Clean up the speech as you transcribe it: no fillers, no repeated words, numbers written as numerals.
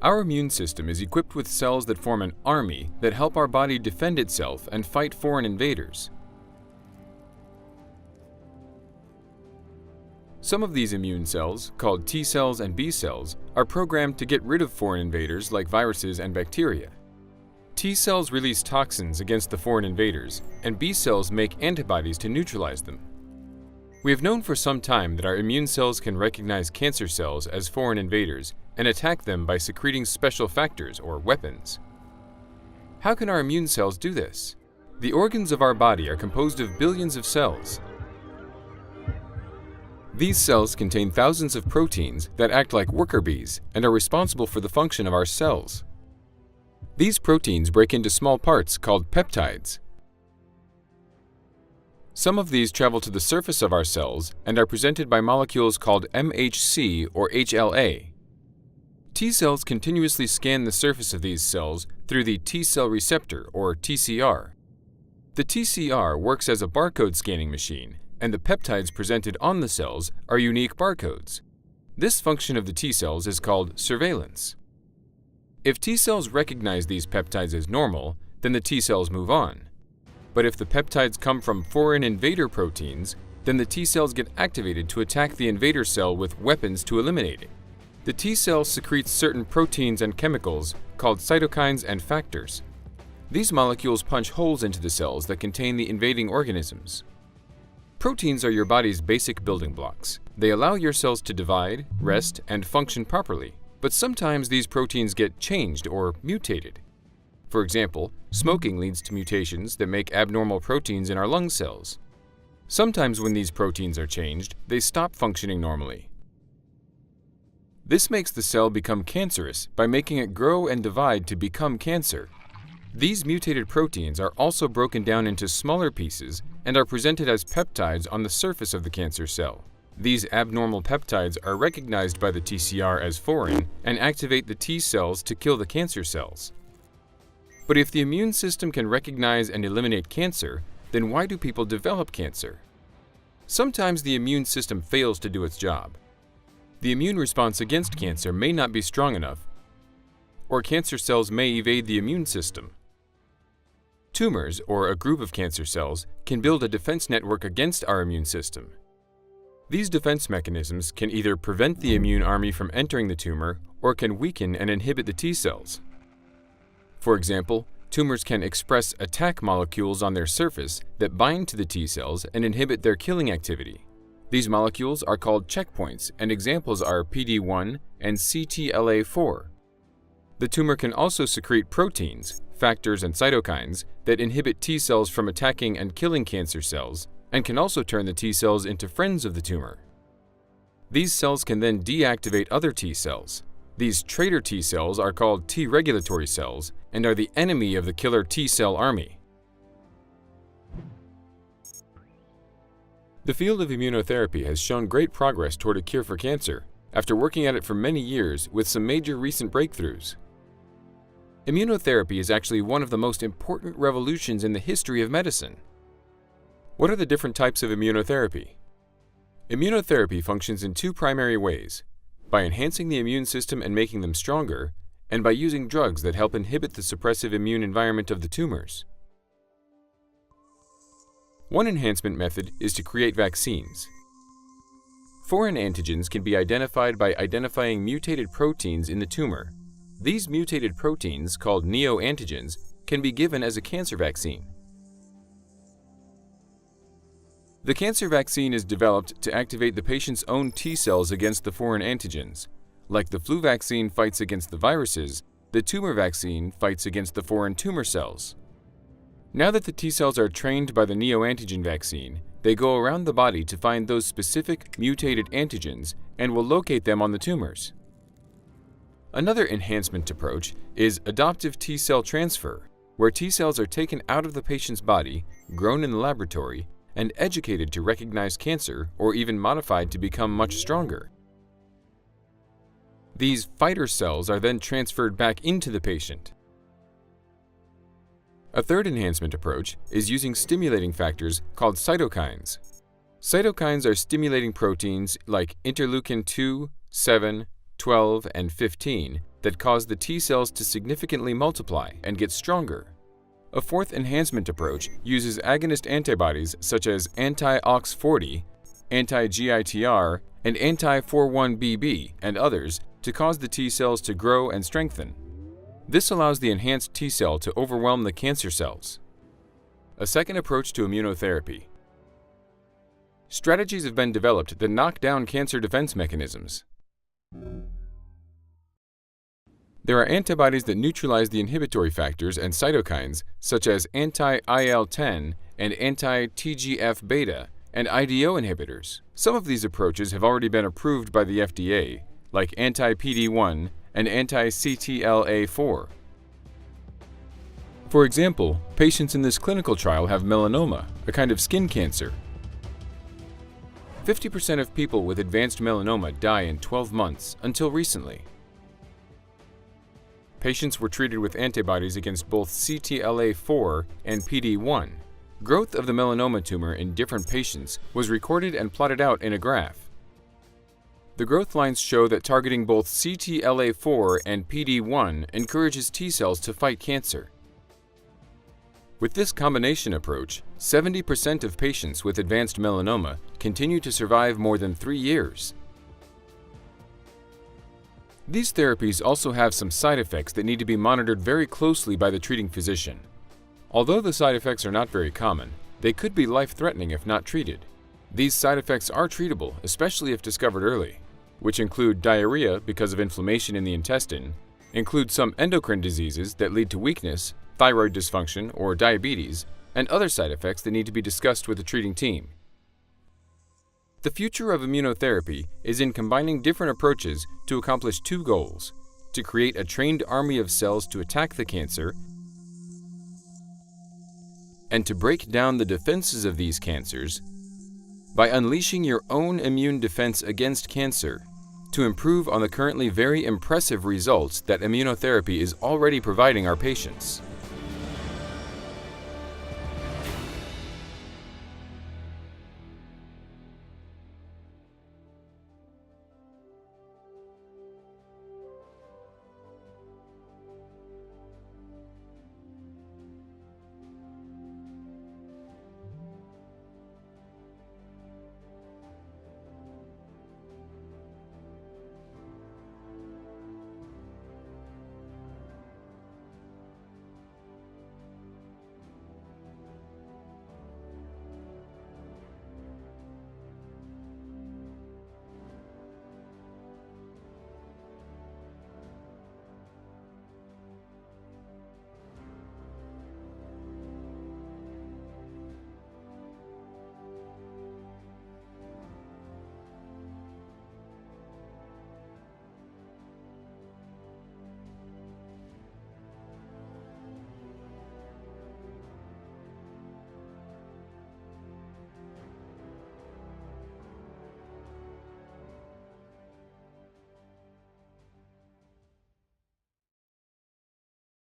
Our immune system is equipped with cells that form an army that help our body defend itself and fight foreign invaders. Some of these immune cells, called T cells and B cells, are programmed to get rid of foreign invaders like viruses and bacteria. T cells release toxins against the foreign invaders, and B cells make antibodies to neutralize them. We have known for some time that our immune cells can recognize cancer cells as foreign invaders and attack them by secreting special factors or weapons. How can our immune cells do this? The organs of our body are composed of billions of cells. These cells contain thousands of proteins that act like worker bees and are responsible for the function of our cells. These proteins break into small parts called peptides. Some of these travel to the surface of our cells and are presented by molecules called MHC or HLA. T cells continuously scan the surface of these cells through the T cell receptor or TCR. The TCR works as a barcode scanning machine, and the peptides presented on the cells are unique barcodes. This function of the T cells is called surveillance. If T cells recognize these peptides as normal, then the T cells move on. But if the peptides come from foreign invader proteins, then the T cells get activated to attack the invader cell with weapons to eliminate it. The T cell secretes certain proteins and chemicals called cytokines and factors. These molecules punch holes into the cells that contain the invading organisms. Proteins are your body's basic building blocks. They allow your cells to divide, rest, and function properly. But sometimes these proteins get changed or mutated. For example, smoking leads to mutations that make abnormal proteins in our lung cells. Sometimes when these proteins are changed, they stop functioning normally. This makes the cell become cancerous by making it grow and divide to become cancer. These mutated proteins are also broken down into smaller pieces and are presented as peptides on the surface of the cancer cell. These abnormal peptides are recognized by the TCR as foreign and activate the T cells to kill the cancer cells. But if the immune system can recognize and eliminate cancer, then why do people develop cancer? Sometimes the immune system fails to do its job. The immune response against cancer may not be strong enough, or cancer cells may evade the immune system. Tumors, or a group of cancer cells, can build a defense network against our immune system. These defense mechanisms can either prevent the immune army from entering the tumor or can weaken and inhibit the T cells. For example, tumors can express attack molecules on their surface that bind to the T cells and inhibit their killing activity. These molecules are called checkpoints, and examples are PD-1 and CTLA-4. The tumor can also secrete proteins, factors, and cytokines that inhibit T cells from attacking and killing cancer cells, and can also turn the T cells into friends of the tumor. These cells can then deactivate other T cells. These traitor T cells are called T regulatory cells and are the enemy of the killer T cell army. The field of immunotherapy has shown great progress toward a cure for cancer, after working at it for many years with some major recent breakthroughs. Immunotherapy is actually one of the most important revolutions in the history of medicine. What are the different types of immunotherapy? Immunotherapy functions in two primary ways: by enhancing the immune system and making them stronger, and by using drugs that help inhibit the suppressive immune environment of the tumors. One enhancement method is to create vaccines. Foreign antigens can be identified by identifying mutated proteins in the tumor. These mutated proteins, called neoantigens, can be given as a cancer vaccine. The cancer vaccine is developed to activate the patient's own T cells against the foreign antigens. Like the flu vaccine fights against the viruses, the tumor vaccine fights against the foreign tumor cells. Now that the T cells are trained by the neoantigen vaccine, they go around the body to find those specific mutated antigens and will locate them on the tumors. Another enhancement approach is adoptive T cell transfer, where T cells are taken out of the patient's body, grown in the laboratory, and educated to recognize cancer or even modified to become much stronger. These fighter cells are then transferred back into the patient. A third enhancement approach is using stimulating factors called cytokines. Cytokines are stimulating proteins like interleukin 2, 7, 12, and 15 that cause the T cells to significantly multiply and get stronger. A fourth enhancement approach uses agonist antibodies such as anti-OX40, anti-GITR, and anti-41BB and others to cause the T cells to grow and strengthen. This allows the enhanced T cell to overwhelm the cancer cells. A second approach to immunotherapy. Strategies have been developed that knock down cancer defense mechanisms. There are antibodies that neutralize the inhibitory factors and cytokines such as anti-IL-10 and anti-TGF-beta and IDO inhibitors. Some of these approaches have already been approved by the FDA, like anti-PD-1 and anti-CTLA-4. For example, patients in this clinical trial have melanoma, a kind of skin cancer. 50% of people with advanced melanoma die in 12 months until recently. Patients were treated with antibodies against both CTLA-4 and PD-1. Growth of the melanoma tumor in different patients was recorded and plotted out in a graph. The growth lines show that targeting both CTLA-4 and PD-1 encourages T cells to fight cancer. With this combination approach, 70% of patients with advanced melanoma continue to survive more than 3 years. These therapies also have some side effects that need to be monitored very closely by the treating physician. Although the side effects are not very common, they could be life-threatening if not treated. These side effects are treatable, especially if discovered early, which include diarrhea because of inflammation in the intestine, include some endocrine diseases that lead to weakness, thyroid dysfunction, or diabetes, and other side effects that need to be discussed with the treating team. The future of immunotherapy is in combining different approaches to accomplish two goals: to create a trained army of cells to attack the cancer and to break down the defenses of these cancers by unleashing your own immune defense against cancer to improve on the currently very impressive results that immunotherapy is already providing our patients.